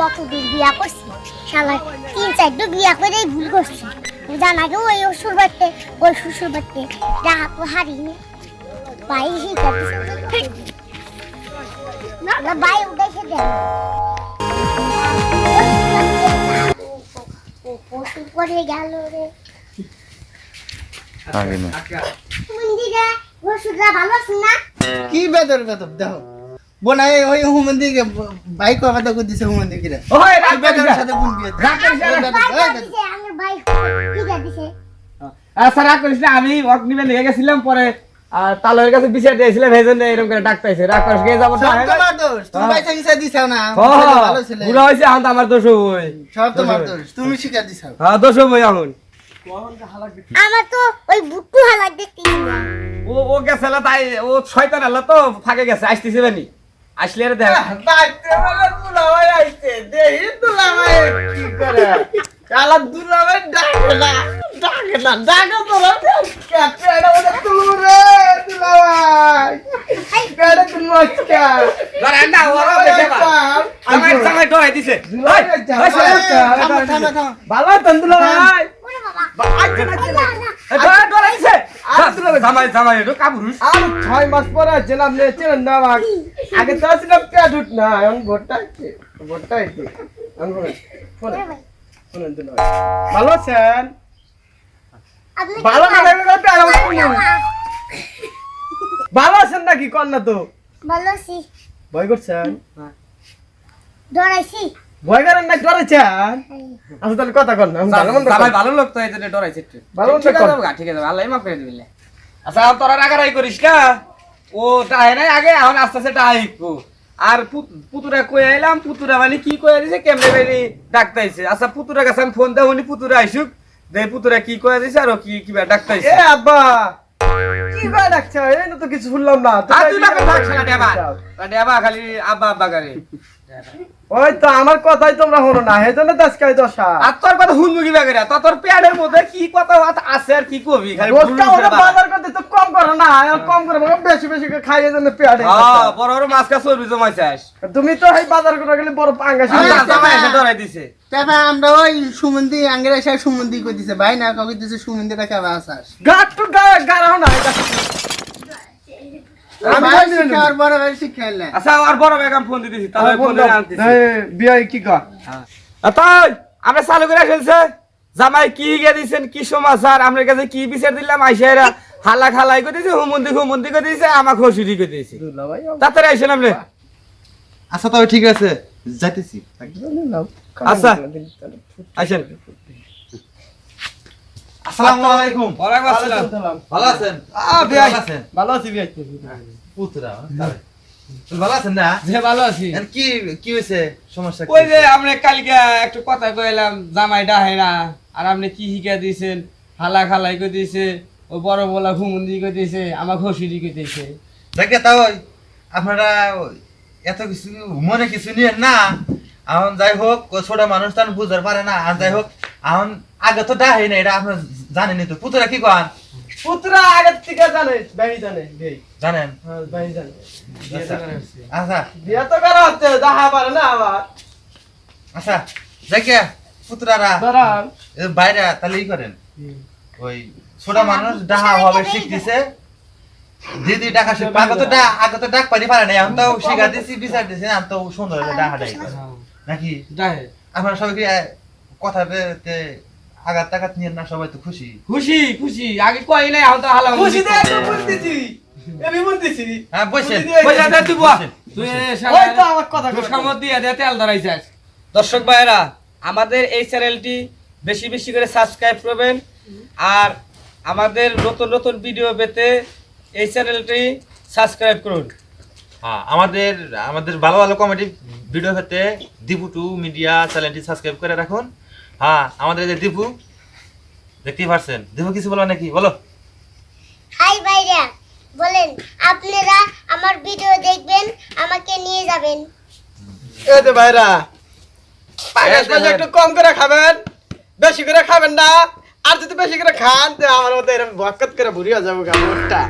কত দূর বিয়া করছি শালা 3-4 বিয়া করেই ভুল করছি জানা গো ওই শ্বশুর বাড়িতে ওই শ্বশুর বাড়িতে রাহা তো হারিনি ভাই না ভাই উঠেছে দেন পশু করে গেল রে আগে না মন্দিরে ওষুধরা ভালো আছে না কি বেদর দেখো বোনাই ওই হুমন্দিকে বাইক কথা কই দিছে হুমন্দিকে রে ওই এই বেদর সাথে কোন বিয়ে আমার ভাই কি দিছে আচ্ছা রাগ করিস না আমি অগ্নিবে নিয়ে গেছিলাম পরে তালের কাছে বিচার দিয়েছিলাম এই জন্য এরকম করে ডাক পাইছে রাগ করিস গিয়ে যাবো সব তোমার দোষ তুমি বাইসা গিসা দিছাও না ভালো ছেলে বুড়া হয়েছে এখন তো আমার দোষ হই সব তোমার দোষ তুমি শিখা দিছাও হ্যাঁ দোষ হই এখন আমার তো ওই বুট্টু হালাক দেখতে ও গেছিল তাই ও শয়তান হলো তো ফাঁকে গেছে আসতেছে বানি আসলে আর দেখ বাইতে বলে দুলাভাই আইছে দেহি দুলাভাই কি করে কালা দুলাভাই ডাকে না ডাকে তোরা ক্যাপটা ওটা তুলু রে দুলাভাই কেডা তুমি আজকা ধরে না ওরা দেখে আমার সময় তো হইছে ভালো তন্দুলা ভাই ওরে বাবা ডরাইছে জামাই জামাই তো কাবুরুস আর 6 মাস পরে জেলাম নে চেন না আগে তো ছিলাম পেট উঠ না এখন ভোটটা ভালো আছেন আপনি ভালো না ভালো আছেন নাকি কর না তো ভালো আছি ভয় করছেন ডরাইছি ভয় করেন না ডরেছেন আচ্ছা তাহলে কথা কর না জামাই ভালো লোক তো এইজন্য ডরাইছে একটু ভালো লোক ঠিক কর। আছে ঠিক আছে আল্লাহ মাফ করে দিবিলে আচ্ছা তোরা রাগারাই করিস না ও টাহে নাই আগে এখন আস্তে আস্তে টাহিকো আর পুতুরা কই আইলাম পুতুরা মানে কি কই দিছে কেমনে বেরি ডাকতাইছে আচ্ছা পুতুরা কাছে আমি ফোন দাও উনি পুতুরা আইসুক দে পুতুরা কি কই দিছে আর কি কিবা ডাকতাইছে এ আব্বা কি ভাই ডাকছ এই না তো কিছু শুনলাম না তুই ডাকে থাকছ না দেবা খালি আব্বা আব্বা করে ওই তো আমার কথাই তোমরা হলো না হেজন্য দাসকাই দশা আর তোর কথা হুনমুগি বাগরে তোর পেটের মধ্যে কি কথা আছে আর কি কবি খালি রোজটা ওরা বাজার করতে তো কম করো না আর কম করে মানে বেশি বেশি করে খাইয়ে জন্য পেটে হ্যাঁ বড় বড় মাছ কা চর্বি জমাইছাস তুমি তো এই বাজার করে গেলে বড় পাঙ্গাসি জামাই এসে ধরাই দিছে তারপর আমরা ওই সুমন্দি আঙ্গের এসে সুমন্দি কই দিছে ভাই না কাউকে দিছে সুমন্দিটা কেবা আসাস গাট্টু গারাও না আমি শিখার বড় ভাই শিখাইলে আচ্ছা আর বড় বেগম ফোন দিতেছি তাহলে ফোন দিয়ে আনতেছি বিয়াই কি কর তাই আমরা চালু করে ফেলছে জামাই কি গে দিছেন কি সমাচার আপনার কাছে কি বিচার দিলাম আইসারা হালা খালাই করে দিছে হুমন্দি করে দিছে আমাকে হসুরি করে দিছে তাড়াতাড়ি আইসেন আপনি আচ্ছা তবে ঠিক আছে যাইতেছি আচ্ছা আইসেন আসসালামু আলাইকুম ওয়ালাইকুম আসসালাম ভালো আছেন বিয়াই ভালো আছেন ভালো আছি বিয়াই পুত্রা ভালো আছেন না যে ভালো আছি এর কি কি হইছে সমস্যা ওই যে আমরা কালকে একটু কথা কইলাম জামাই ডাহে না আর আপনি কি শিখা দিয়েছেন হালা খালাই করে দিয়েছে ও বড় বলা হুমন্দি করে দিয়েছে আমাকে হসুরি করে দিয়েছে দেখে তাও আপনারা এত কিছু মনে কিছু নিয়ে না এখন যাই হোক ছোট মানুষ তার বুঝতে পারে না আর যাই হোক এখন আগে তো ডাহে না এটা আপনার জানেনি তো পুত্রা কি কন পুত্রা আগের থেকে জানে ভাই জানে বিয়াই জানেন হ্যাঁ ভাই জানে আচ্ছা বিয়া তো করা হচ্ছে দেখা পারে না আবার আচ্ছা দেখে পুত্রারা দাঁড়ান বাইরে তাহলে ই করেন ওই ছোট মানুষ ডাহা হবে শিখতেছে দিদি ডাকা শিখ আগে তো ডাক পারি পারে না এখন তো শিখা দিছি বিচার দিছি না তো সুন্দর হলে ডাহা ডাই করে নাকি ডাহে আপনারা সবাই কি কথা বেরোতে আঘাত টাঘাত নিয়ে না সবাই তো খুশি খুশি খুশি আগে কই নাই এখন তো হালা খুশি দে তো বলতেছি আমি বলতেছি হ্যাঁ বসেন বইলা দে তুই বল তুই ওই তো আমার কথা তোর সামনে দিয়ে দে তেল ধরাইছাস দর্শক ভাইরা আমাদের এই চ্যানেলটি বেশি বেশি করে সাবস্ক্রাইব করবেন আর আমাদের নতুন নতুন ভিডিও পেতে এই চ্যানেলটি সাবস্ক্রাইব করুন হ্যাঁ আমাদের ভালো ভালো কমেডি ভিডিও পেতে দীপু টু মিডিয়া চ্যানেলটি সাবস্ক্রাইব করে রাখুন হ্যাঁ আমাদের যে দীপু দেখতেই পারছেন দীপু কিছু বলো নাকি বলো হাই ভাইরা বলেন আপনারা আমার ভিডিও দেখবেন আমাকে নিয়ে যাবেন এই যে ভাইরা পায়েস মাঝে একটু কম করে খাবেন বেশি করে খাবেন না আর যদি বেশি করে খান তো আমার মতো এরকম বকত করে বুড়ি হয়ে যাবো গামটা